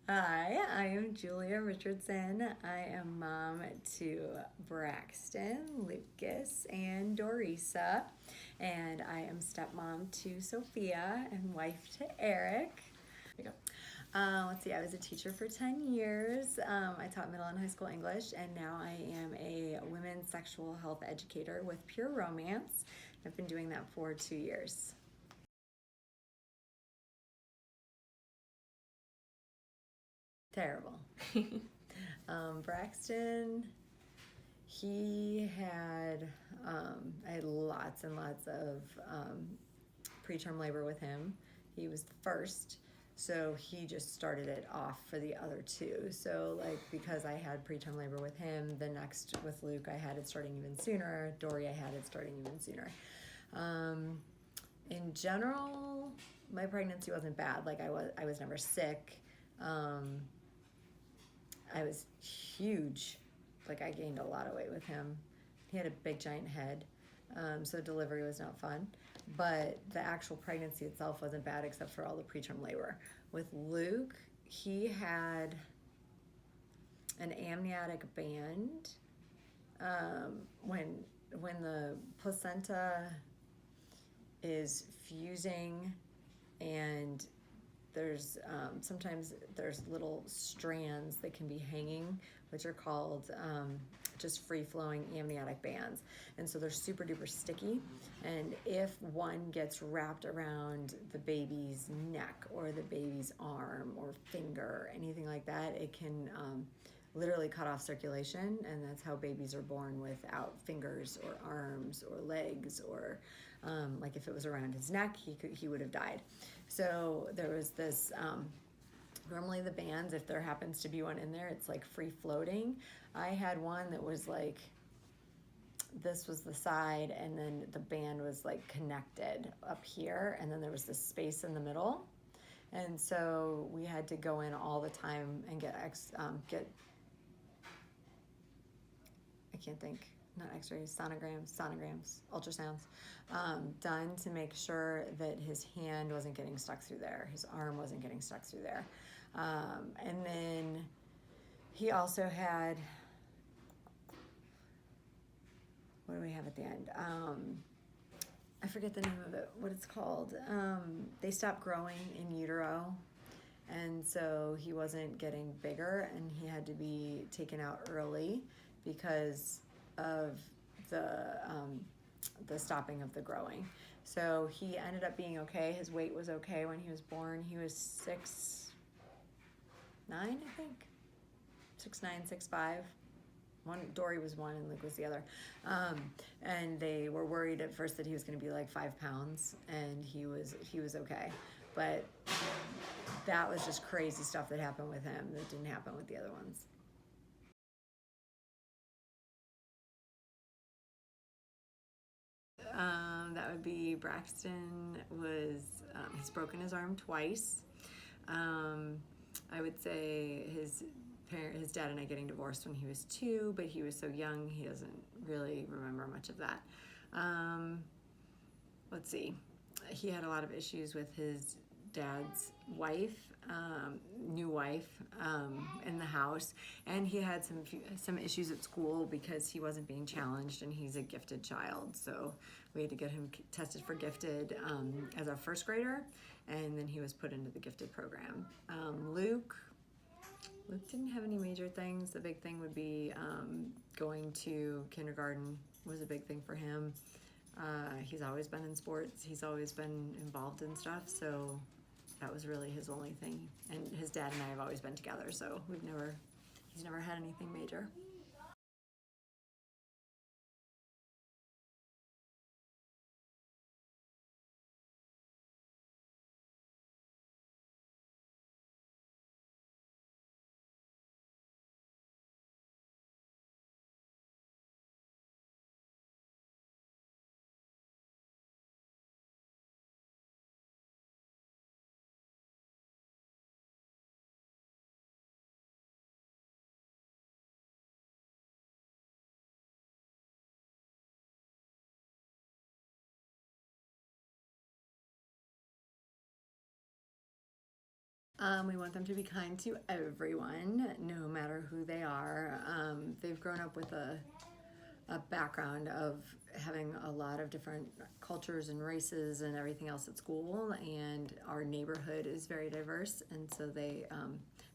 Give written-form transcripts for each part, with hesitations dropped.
Hi, I am Julia Richardson. I am mom to Braxton, Lucas, and Dorisa. And I am stepmom to Sophia and wife to Eric. There you go. Let's see, I was a teacher for 10 years. I taught middle and high school English, and now I am a women's sexual health educator with Pure Romance. I've been doing that for 2 years. Terrible. Braxton, I had lots and lots of preterm labor with him. He was the first, so he just started it off for the other two. So, like, because I had preterm labor with him, the next with Luke, I had it starting even sooner. Dory, I had it starting even sooner. Um, in general, my pregnancy wasn't bad. Like, I was never sick. Um, I was huge. Like, I gained a lot of weight with him. He had a big giant head, so delivery was not fun. But the actual pregnancy itself wasn't bad except for all the preterm labor. With Luke, he had an amniotic band. When the placenta is fusing and sometimes there's little strands that can be hanging, which are called just free-flowing amniotic bands, and so they're super duper sticky, and if one gets wrapped around the baby's neck or the baby's arm or finger, anything like that, it can literally cut off circulation, and that's how babies are born without fingers or arms or legs, or like if it was around his neck, he would have died. So there was this. Normally the bands, if there happens to be one in there, it's like free floating. I had one that was like, this was the side, and then the band was like connected up here, and then there was this space in the middle, and so we had to go in all the time and get I can't think, not x-rays, sonograms, ultrasounds, done to make sure that his hand wasn't getting stuck through there, his arm wasn't getting stuck through there. And then he also had, what do we have at the end? I forget the name of it, what it's called. They stopped growing in utero, and so he wasn't getting bigger, and he had to be taken out early because of the stopping of the growing. So he ended up being okay. His weight was okay when he was born. He was 6'9", I think, 6'9", 6'5". Dory was one and Luke was the other, and they were worried at first that he was going to be like 5 pounds, and he was okay, but that was just crazy stuff that happened with him that didn't happen with the other ones. That would be Braxton he's broken his arm twice. I would say his dad and I getting divorced when he was 2, but he was so young he doesn't really remember much of that. Let's see. He had a lot of issues with his dad's wife, new wife, in the house, and he had some issues at school because he wasn't being challenged, and he's a gifted child, so we had to get him tested for gifted as a first grader, and then he was put into the gifted program. Luke didn't have any major things. The big thing would be going to kindergarten was a big thing for him. He's always been in sports. He's always been involved in stuff, so that was really his only thing. And his dad and I have always been together, so he's never had anything major. We want them to be kind to everyone, no matter who they are. They've grown up with a background of having a lot of different cultures and races and everything else at school, and our neighborhood is very diverse, and so they,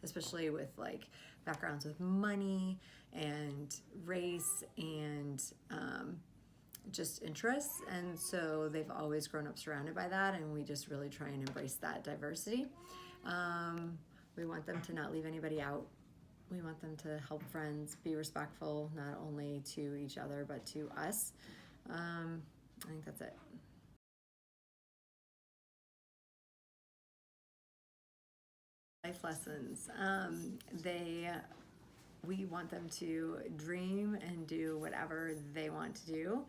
especially with like backgrounds with money and race and just interests, and so they've always grown up surrounded by that, and we just really try and embrace that diversity. We want them to not leave anybody out. We want them to help friends, be respectful, not only to each other, but to us. I think that's it. Life lessons. We want them to dream and do whatever they want to do.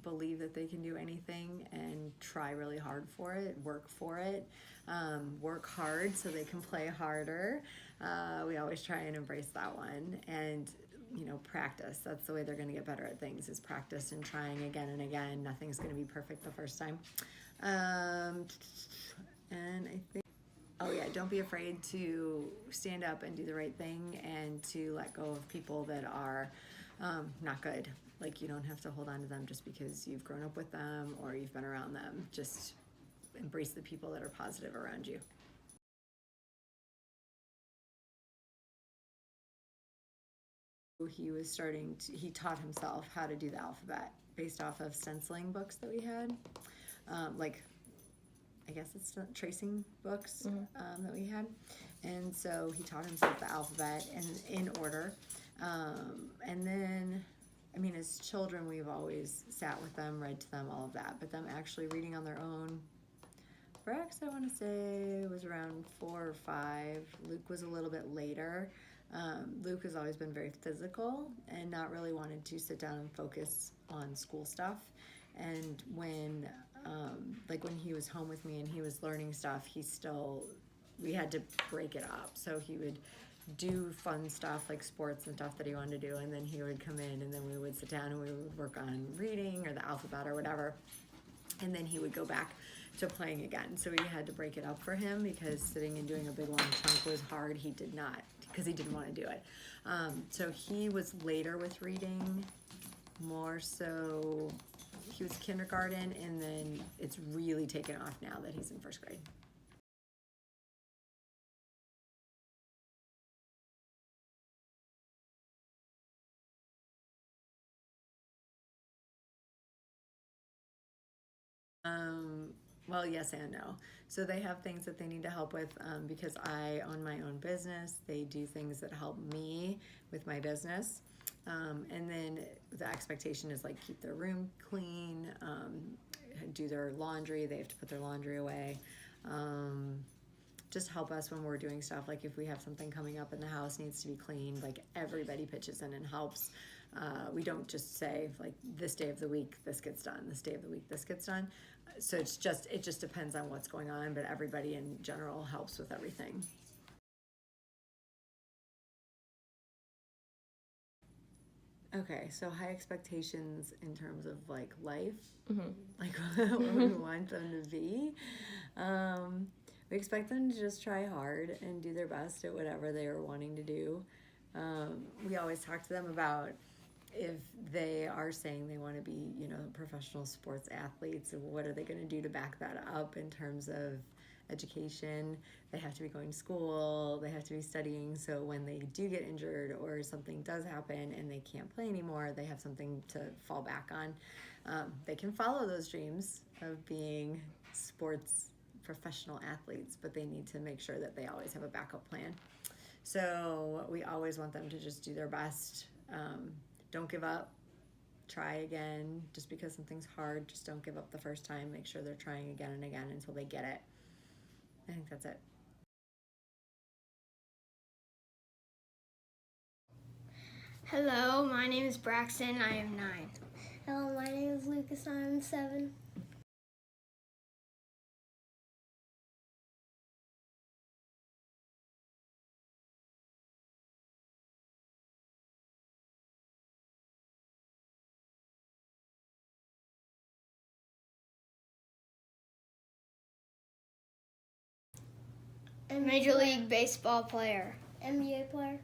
Believe that they can do anything and try really hard for it, work for it, work hard so they can play harder. We always try and embrace that one. And practice. That's the way they're going to get better at things, is practice and trying again and again. Nothing's going to be perfect the first time. And I think, oh yeah, don't be afraid to stand up and do the right thing, and to let go of people that are not good. Like, you don't have to hold on to them just because you've grown up with them or you've been around them. Just embrace the people that are positive around you. He taught himself how to do the alphabet based off of stenciling books that we had. Like, I guess it's tracing books that we had. And so he taught himself the alphabet in order. And then, I mean, as children, we've always sat with them, read to them, all of that. But them actually reading on their own, Brax, I want to say, was around 4 or 5. Luke was a little bit later. Luke has always been very physical and not really wanted to sit down and focus on school stuff. And when he was home with me and he was learning stuff, we had to break it up. So he would do fun stuff like sports and stuff that he wanted to do, and then he would come in, and then we would sit down and we would work on reading or the alphabet or whatever. And then he would go back to playing again. So we had to break it up for him, because sitting and doing a big long chunk was hard. He did not, because he didn't want to do it. So he was later with reading, more so he was kindergarten, and then it's really taken off now that he's in first grade. Well, yes and no. So they have things that they need to help with, because I own my own business. They do things that help me with my business. And then the expectation is like keep their room clean, do their laundry. They have to put their laundry away. Just help us when we're doing stuff. Like if we have something coming up and the house needs to be cleaned, like everybody pitches in and helps. We don't just say like this day of the week this gets done, this day of the week this gets done. So it just depends on what's going on, but everybody in general helps with everything. Okay, so high expectations in terms of like life, like what we want them to be. We expect them to just try hard and do their best at whatever they are wanting to do. We always talk to them about if they are saying they want to be, professional sports athletes, what are they going to do to back that up in terms of education? They have to be going to school, they have to be studying, so when they do get injured or something does happen and they can't play anymore, they have something to fall back on. They can follow those dreams of being sports professional athletes, but they need to make sure that they always have a backup plan. So we always want them to just do their best. Don't give up. Try again. Just because something's hard, just don't give up the first time. Make sure they're trying again and again until they get it. I think that's it. Hello, my name is Braxton. I am 9. Hello, my name is Lucas. I'm 7. Major League Baseball player. NBA player.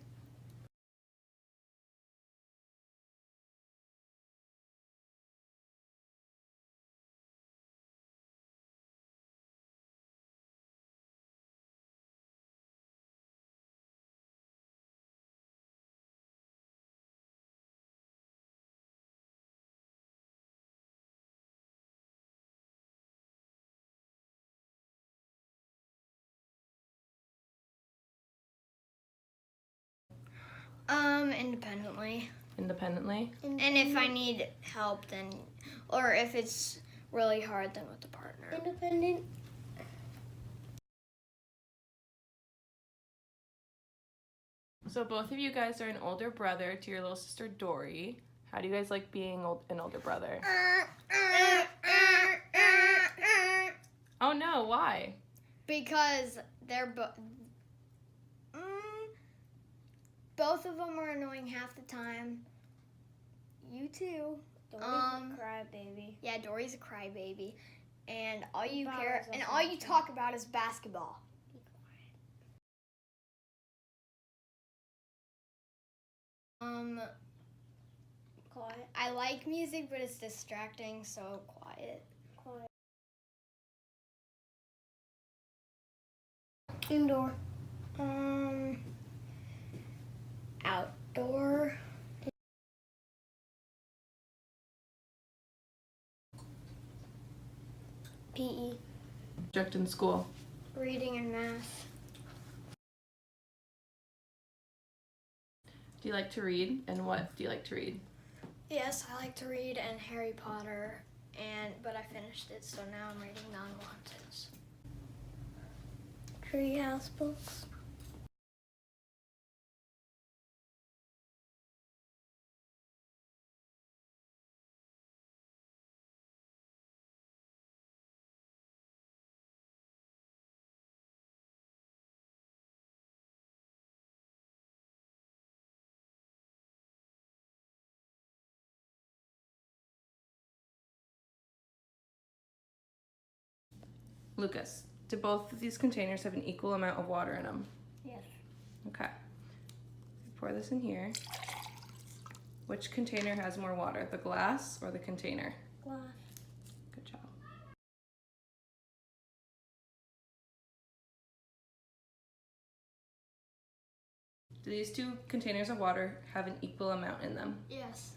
Independently. Independently? And if I need help, then, or if it's really hard, then with a partner. Independent. So both of you guys are an older brother to your little sister Dory. How do you guys like being an older brother? Oh no, why? Because they're both of them are annoying half the time. You too. Dory's a crybaby. Yeah, Dory's a crybaby, and all you Bob care is and also all a you cry- talk about is basketball. Quiet. I like music, but it's distracting, so quiet. Quiet. Indoor. Outdoor. PE. Subject in school. Reading and math. Do you like to read? And what do you like to read? Yes, I like to read and Harry Potter, but I finished it, so now I'm reading the Unwanteds. Treehouse books. Lucas, do both of these containers have an equal amount of water in them? Yes. Okay. Pour this in here. Which container has more water, the glass or the container? Glass. Good job. Do these two containers of water have an equal amount in them? Yes.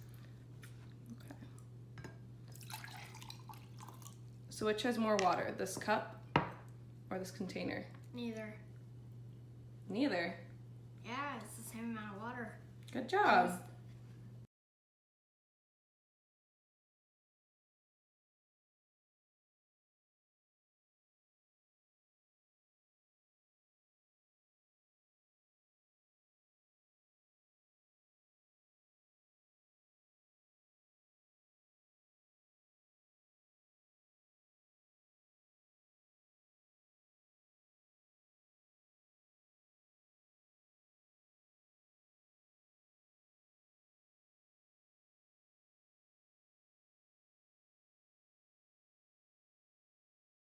So which has more water, this cup or this container? Neither. Neither. Yeah, it's the same amount of water. Good job.